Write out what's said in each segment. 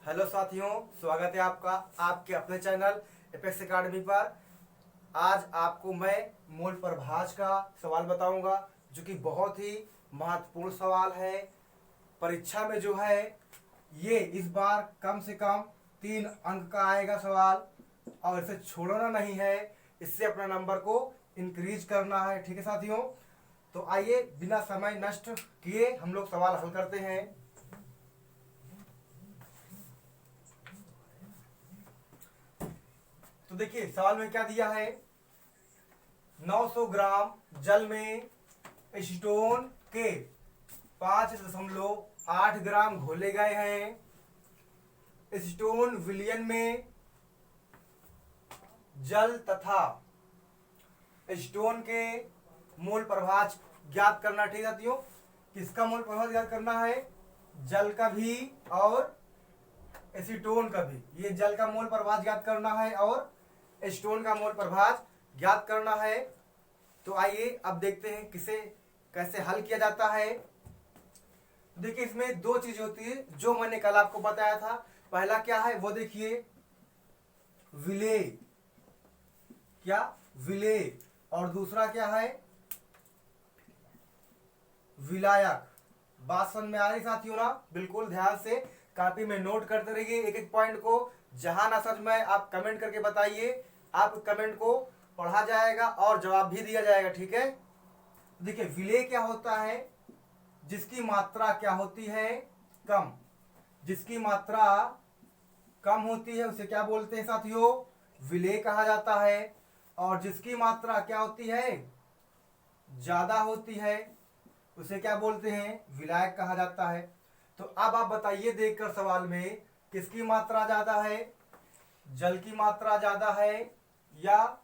Hello साथियों, स्वागत है आपका आपके अपने चैनल एपेक्स एकेडमी पर। आज आपको मैं मूल प्रभाज का सवाल बताऊंगा, जो कि बहुत ही महत्वपूर्ण सवाल है। परीक्षा में जो है ये इस बार कम से कम 3 अंक का आएगा सवाल, और इसे छोड़ना नहीं है। इससे अपना नंबर को इंक्रीज करना है। ठीक है साथियों, तो आइए बिना समय नष्ट किए हम लोग सवाल हल करते हैं। तो देखिए सवाल में क्या दिया है। 900 ग्राम जल में एसीटोन के 5.8 ग्राम घोले गए हैं। एसीटोन विलयन में जल तथा एसीटोन के मोल प्रभाज ज्ञात करना। ठीक है साथियों, किसका मोल प्रभाज ज्ञात करना है? जल का भी और एसीटोन का भी। ये जल का मोल प्रभाज ज्ञात करना है और एसीटोन का मोल प्रभाज ज्ञात करना है। तो आइए अब देखते हैं किसे कैसे हल किया जाता है। देखिए इसमें दो चीज होती है जो मैंने कल आपको बताया था। पहला क्या है वो देखिए, विलेय। क्या? विलेय। और दूसरा क्या है? विलायक। बात समझ में आ रही साथियों ना? बिल्कुल ध्यान से कॉपी में नोट करते रहिए एक एक पॉइंट को। जहां ना समझ में आप कमेंट करके बताइए, आप कमेंट को पढ़ा जाएगा और जवाब भी दिया जाएगा। ठीक है, देखिए विलेय क्या होता है? जिसकी मात्रा क्या होती है? कम। जिसकी मात्रा कम होती है उसे क्या बोलते हैं साथियों? विलेय कहा जाता है। और जिसकी मात्रा क्या होती है? ज्यादा होती है उसे क्या बोलते हैं? विलायक कहा जाता है। तो अब आप बताइए देखकर सवाल में, किसकी मात्रा ज्यादा है? जल की मात्रा ज्यादा है या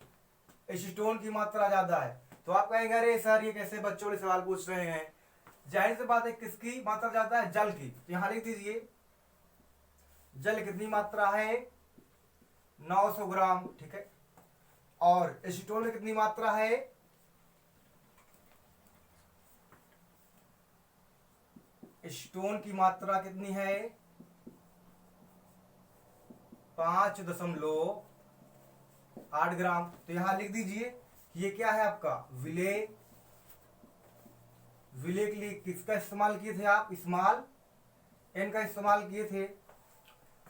एसीटोन की मात्रा ज्यादा है? तो आप कहेंगे अरे सर ये कैसे बच्चों ने सवाल पूछ रहे हैं। जाहिर सी बात है, किसकी मात्रा ज्यादा है? जल की। यहां लिख दीजिए, जल कितनी मात्रा है? 900 ग्राम। ठीक है, और एसीटोन में कितनी मात्रा है? एसीटोन की मात्रा कितनी है? 5.8 ग्राम। तो यहां लिख दीजिए, ये क्या है आपका? विलेय। विलेय के लिए किसका इस्तेमाल किए थे आप? स्मॉल एन का इस्तेमाल किए थे।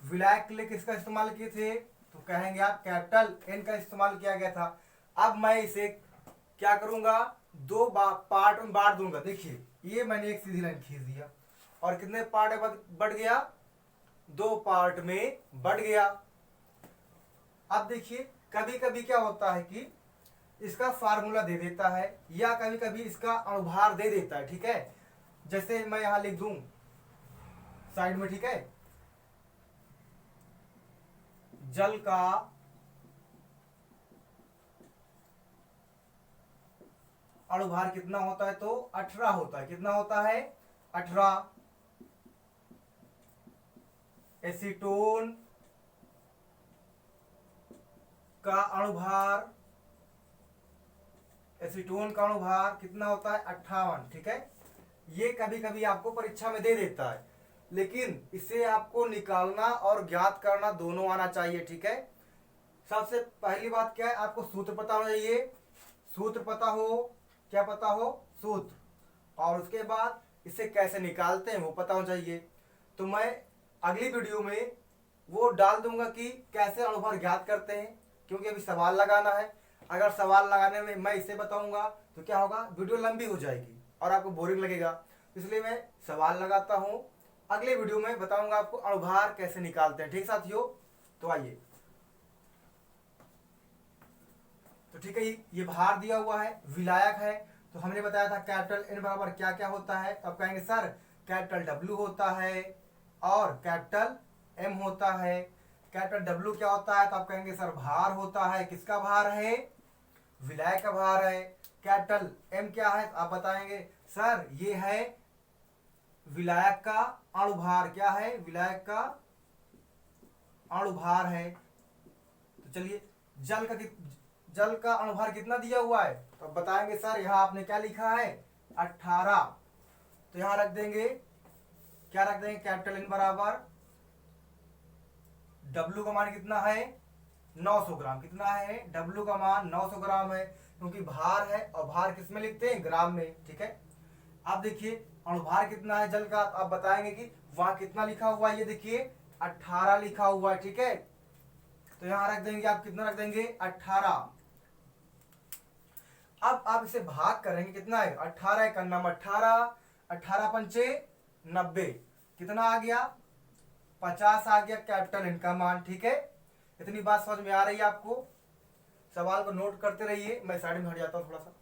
विलायक के लिए किसका इस्तेमाल किए थे? तो कहेंगे आप कैपिटल एन का इस्तेमाल किया गया था। अब मैं इसे क्या करूंगा? दो पार्ट में बांट दूंगा। देखिए ये मैंने एक सीधी लाइन खींच दिया और कितने पार्ट में बढ़ गया? 2 पार्ट में बढ़ गया। अब देखिए कभी कभी क्या होता है कि इसका फार्मूला दे देता है या कभी कभी इसका अनुभार दे देता है। ठीक है, जैसे मैं यहां लिख दूं साइड में। ठीक है, जल का अणुभार कितना होता है? तो 18 होता है। कितना होता है? 18। एसीटोन का अणुभार, एसीटोन का अणुभार कितना होता है? 58। ठीक है, ये कभी कभी आपको परीक्षा में दे देता है, लेकिन इसे आपको निकालना और ज्ञात करना दोनों आना चाहिए। ठीक है, सबसे पहली बात क्या है? आपको सूत्र पता होना चाहिए। सूत्र पता हो, क्या पता हो? सूत्र। और उसके बाद इसे कैसे निकालते हैं वो पता होना चाहिए। तो मैं अगली वीडियो में वो डाल दूंगा कि कैसे अणुभार ज्ञात करते हैं, क्योंकि अभी सवाल लगाना है। अगर सवाल लगाने में मैं इसे बताऊंगा तो क्या होगा? वीडियो लंबी हो जाएगी और आपको बोरिंग लगेगा। इसलिए मैं सवाल लगाता हूं, अगले वीडियो में बताऊंगा आपको अणुभार कैसे निकालते हैं। ठीक साथियों, तो आइए। तो ठीक है, ये भार दिया हुआ है, विलायक है। तो हमने बताया था कैपिटल एन बराबर क्या क्या होता है। तो आप कहेंगे सर कैपिटल डब्ल्यू होता है और कैपिटल एम होता है। कैपिटल डब्ल्यू क्या होता है? तो आप कहेंगे सर भार होता है। किसका भार है? विलायक का भार है। कैपिटल एम क्या है? तो आप बताएंगे सर ये है विलायक का अणुभार। क्या है? विलायक का अणुभार है। तो चलिए, जल का अणुभार कितना दिया हुआ है? तो अब बताएंगे सर यहां आपने क्या लिखा है? 18। तो यहां रख देंगे, क्या रख देंगे? कैपिटल एन बराबर W का मान कितना है 900 ग्राम। कितना है W का मान 900 ग्राम है, क्योंकि भार है और भार किस में लिखते हैं ग्राम में। ठीक है, अब देखिए अणुभार कितना है जल का, आप बताएंगे कि वहां कितना लिखा हुआ है, ये देखिए 18 लिखा हुआ है। ठीक है, तो यहां रख देंगे आप, कितना रख देंगे 18। अब आप इसे भाग करेंगे, कितना है 18 का नाम 18, 18 पंचे 90, कितना आ गया 50 आ गया कैपिटल एन का मान। ठीक है, इतनी बात समझ में आ रही है आपको? सवाल को नोट करते रहिए, मैं साइड में हट जाता हूं थोड़ा सा।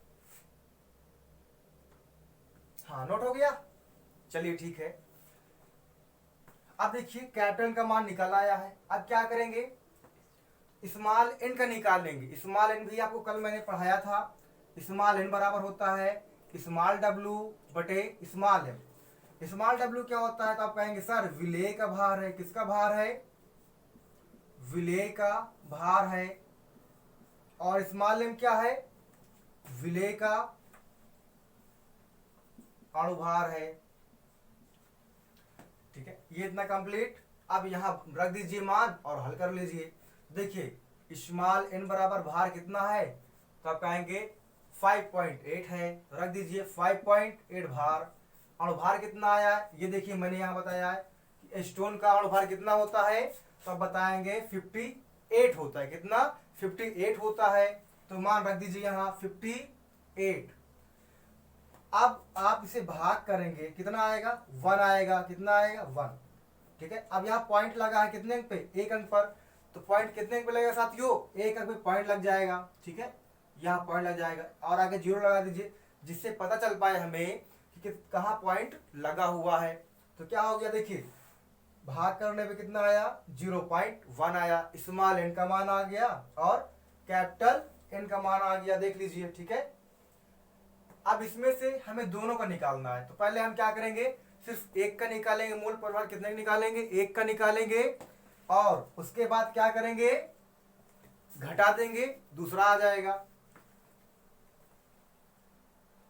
हाँ, नोट हो गया, चलिए ठीक है। अब देखिए कैपिटल का मान निकल आया है, अब क्या करेंगे स्मॉल एन का निकाल लेंगे। स्मॉल एन भी आपको कल मैंने पढ़ाया था, स्मॉल एन बराबर होता है स्मॉल डब्लू बटे स्मॉल एम। स्मॉल डब्लू क्या होता है, तो आप कहेंगे सर विलेय का भार है। किसका भार है, विलेय का भार है। और स्मॉल एम क्या है, विलेय का अणुभार है। ठीक है, ये इतना कंप्लीट। अब यहां रख दीजिए मान और हल कर लीजिए। देखिए स्मॉल एन बराबर भार कितना है, तो आप कहेंगे 5.8 है, रख दीजिए 5.8 भार। अणुभार कितना आया है, ये देखिए मैंने यहां बताया है कि स्टोन का अणुभार कितना होता है, तो आप बताएंगे 58 होता है। कितना 58 होता है, तो मान रख दीजिए यहां 58। अब आप इसे भाग करेंगे, कितना आएगा 1 आएगा। कितना आएगा 1। ठीक है, अब यहाँ पॉइंट लगा है कितने अंक पे, 1 अंक पर, तो पॉइंट कितने अंक पे लगेगा साथियों, 1 अंक पे पॉइंट लग जाएगा। ठीक है, यहाँ पॉइंट लग जाएगा और आगे 0 लगा दीजिए, जिससे पता चल पाए हमें कि कहाँ पॉइंट लगा हुआ है। तो क्या हो गया, देखिए भाग करने पे कितना आया 0.1 आया। स्मॉल एन का मान आ गया और कैपिटल एन का मान आ गया, देख लीजिए। ठीक है, अब इसमें से हमें दोनों का निकालना है, तो पहले हम क्या करेंगे, सिर्फ एक का निकालेंगे। मूल प्रभार कितने का निकालेंगे, 1 का निकालेंगे, और उसके बाद क्या करेंगे घटा देंगे, दूसरा आ जाएगा।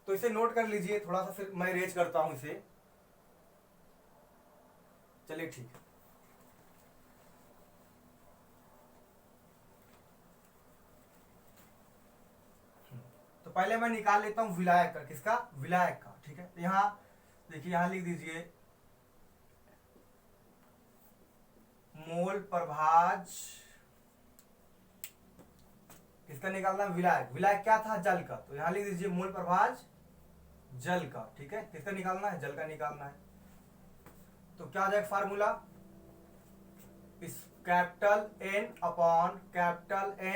तो इसे नोट कर लीजिए थोड़ा सा, फिर मैं रेज करता हूं इसे। चलिए ठीक है, तो पहले मैं निकाल लेता हूं विलायक का। किसका, विलायक का। ठीक है, तो यहां देखिए, यहां लिख दीजिए मोल प्रभाज, किसका निकालना, विलायक। विलायक क्या था, जल का, तो यहां लिख दीजिए मोल प्रभाज जल का। ठीक है, किसका निकालना है, जल का निकालना है। तो क्या आ जाएगा फार्मूला, इस capital N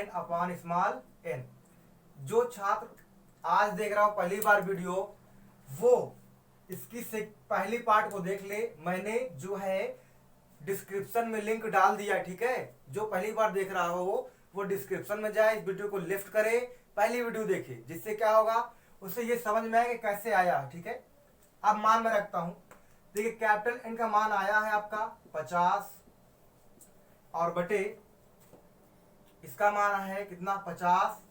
upon small N. जो छात्र आज देख रहा हो पहली बार वीडियो, वो इसकी से पहली पार्ट को देख ले, मैंने जो है डिस्क्रिप्शन में लिंक डाल दिया। ठीक है, जो पहली बार देख रहा हो वो डिस्क्रिप्शन में जाए, इस वीडियो को लेफ्ट करे, पहली वीडियो देखे, जिससे क्या होगा उससे ये समझ में आएगा कैसे आया। ठीक है, अब मान में रखता हूं, देखिए कैपिटल एन का मान आया है आपका 50, और बटे इसका मान है कितना 50,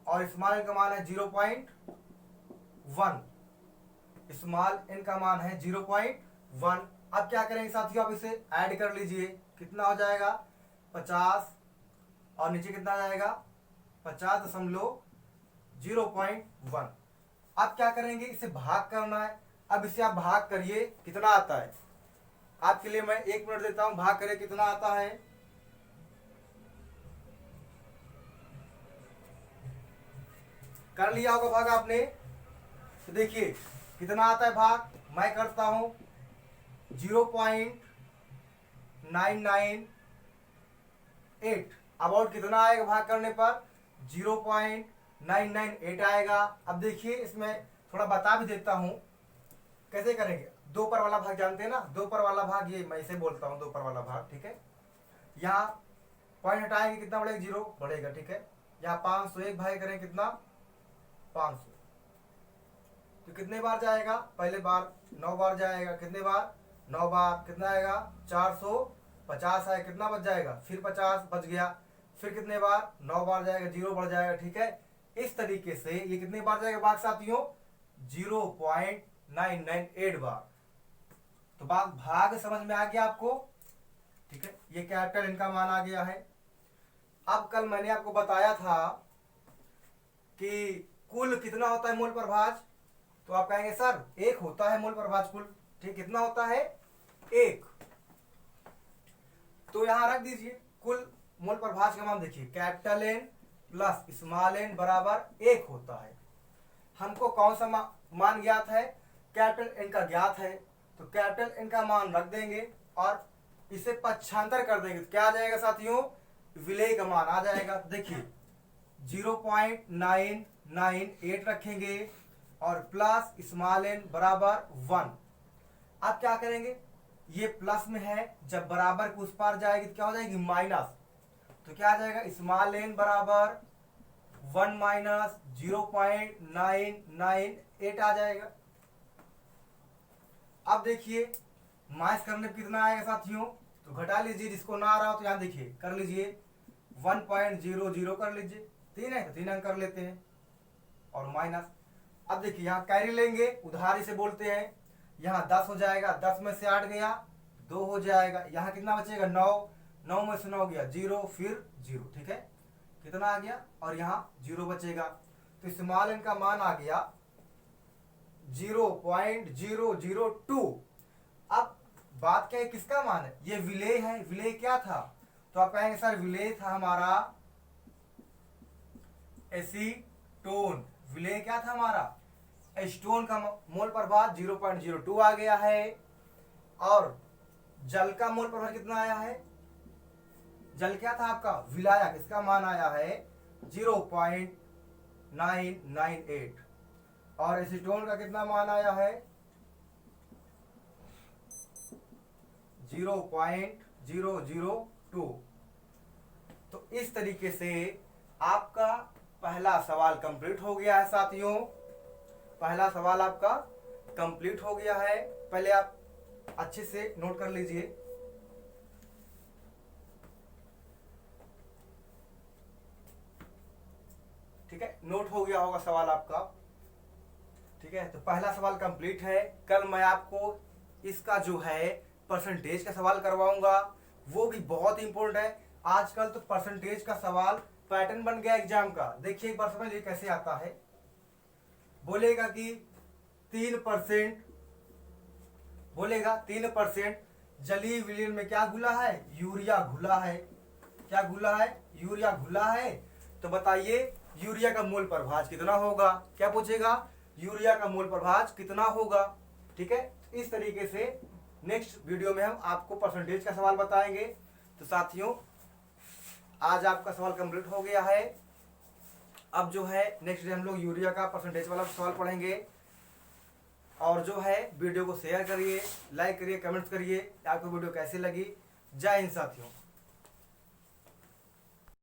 और स्मॉल एन का मान है 0.1। स्मॉल एन का मान है 0.1। अब क्या करेंगे साथियों, आप इसे ऐड कर लीजिए, कितना हो जाएगा 50, और नीचे कितना आ जाएगा 50.0.1। अब क्या करेंगे, इसे भाग करना है। अब इसे आप भाग करिए, कितना आता है, आपके लिए मैं 1 मिनट देता हूं, भाग करिए कितना आता है। कर लिया होगा भाग आपने, तो देखिए कितना आता है भाग, मैं करता हूं 0.998। अबाउट कितना आएगा भाग करने पर, 0.998 आएगा। अब देखिए इसमें थोड़ा बता भी देता हूं कैसे करेंगे। 2 पर वाला भाग जानते हैं ना, 2 पर वाला भाग, ये मैं इसे बोलता हूं 2 पर वाला भाग। ठीक है, यहाँ पॉइंट हटाएंगे, कितना बढ़ेगा 0 बढ़ेगा। ठीक है, यहाँ 501 भाग करें कितना 500, तो कितने बार जाएगा, पहले बार 9 बार जाएगा, कितने बार 9 बार, कितना आएगा 450 है, कितना बच जाएगा, फिर 50 बच गया, फिर कितने बार 9 बार जाएगा, 0 बढ़ जाएगा। ठीक है, इस तरीके से ये कितने बार जाएगा भाग साथियों, 0.998 बार। तो भाग समझ में आ गया आपको। ठीक है, ये कैपिटल N का मान आ गया है। अब कल मैंने आपको बताया था कि कुल कितना होता है मोल प्रभाज, तो आप कहेंगे सर 1 होता है मोल प्रभाज कुल। ठीक, कितना होता है 1। तो यहां रख दीजिए कुल मोल प्रभाज का मान। देखिए capital N plus small n बराबर 1 होता है। हमको कौन सा मान ज्ञात है, कैपिटल N का ज्ञात है, तो कैपिटल N का मान रख देंगे और इसे पक्षांतर कर देंगे तो क्या आ जाएगा साथियों, विलेय का मान आ जाएगा। देखिए 0.998 रखेंगे और प्लस स्मॉल n बराबर 1। अब क्या करेंगे, ये प्लस में है, जब बराबर के उस पार जाएगी तो क्या हो जाएगी माइनस, तो क्या आ जाएगा स्मॉल n बराबर 1 माइनस 0.998 आ जाएगा। अब देखिए माइनस करने पर कितना आएगा साथियों, तो घटा लीजिए, जिसको ना आ रहा हो तो यहाँ देखिए कर लीजिए 1.00 कर लीजिए, 3 है तो 3 अंक कर लेते हैं और माइनस। अब देखिए यहाँ कैरी लेंगे, उधारी से बोलते हैं, यहाँ 10 हो जाएगा, 10 में से 8 गया 2 हो जाएगा, यहाँ कितना बचेगा 9, 9 में से 9 गया 0, फिर 0। ठीक है, कितना आ गया और यहाँ 0 बचेगा, तो स्मॉल n का मान आ गया 0.002। अब बात क्या है, किसका मान है, ये विलेय है। विलेय क्या था, तो आप कहेंगे सर विलेय था हमारा एसीटोन। विलेय क्या था हमारा, एसीटोन का मोल प्रभाव 0.02 आ गया है। और जल का मोल प्रभाव कितना आया है, जल क्या था आपका विलायक, इसका मान आया है 0.998 और एसीटोन का कितना मान आया है 0.002। तो इस तरीके से आपका पहला सवाल कंप्लीट हो गया है साथियों। पहला सवाल आपका कंप्लीट हो गया है, पहले आप अच्छे से नोट कर लीजिए। ठीक है, नोट हो गया होगा सवाल आपका। ठीक है, तो पहला सवाल कंप्लीट है। कल मैं आपको इसका जो है परसेंटेज का सवाल करवाऊंगा, वो भी बहुत इंपॉर्टेंट है। आजकल तो परसेंटेज का सवाल पैटर्न बन गया एग्जाम का। देखिए एक बार समझ लीजिए कैसे आता है, बोलेगा कि 3%, बोलेगा 3% जलीय विलयन में क्या घुला है, यूरिया घुला है। क्या घुला है, यूरिया घुला है। तो बताइए यूरिया का मोल प्रभाज कितना होगा, क्या पूछेगा, यूरिया का मोल प्रभाज कितना होगा। ठीक है, इस तरीके से नेक्स्ट वीडियो में हम आपको परसेंटेज का सवाल बताएंगे। तो साथियों आज आपका सवाल कंप्लीट हो गया है। अब जो है नेक्स्ट डे हम लोग यूरिया का परसेंटेज वाला सवाल पढ़ेंगे। और जो है वीडियो को शेयर करिए, लाइक करिए, कमेंट्स करिए, आपको वीडियो कैसी लगी। जय हिंद साथियों।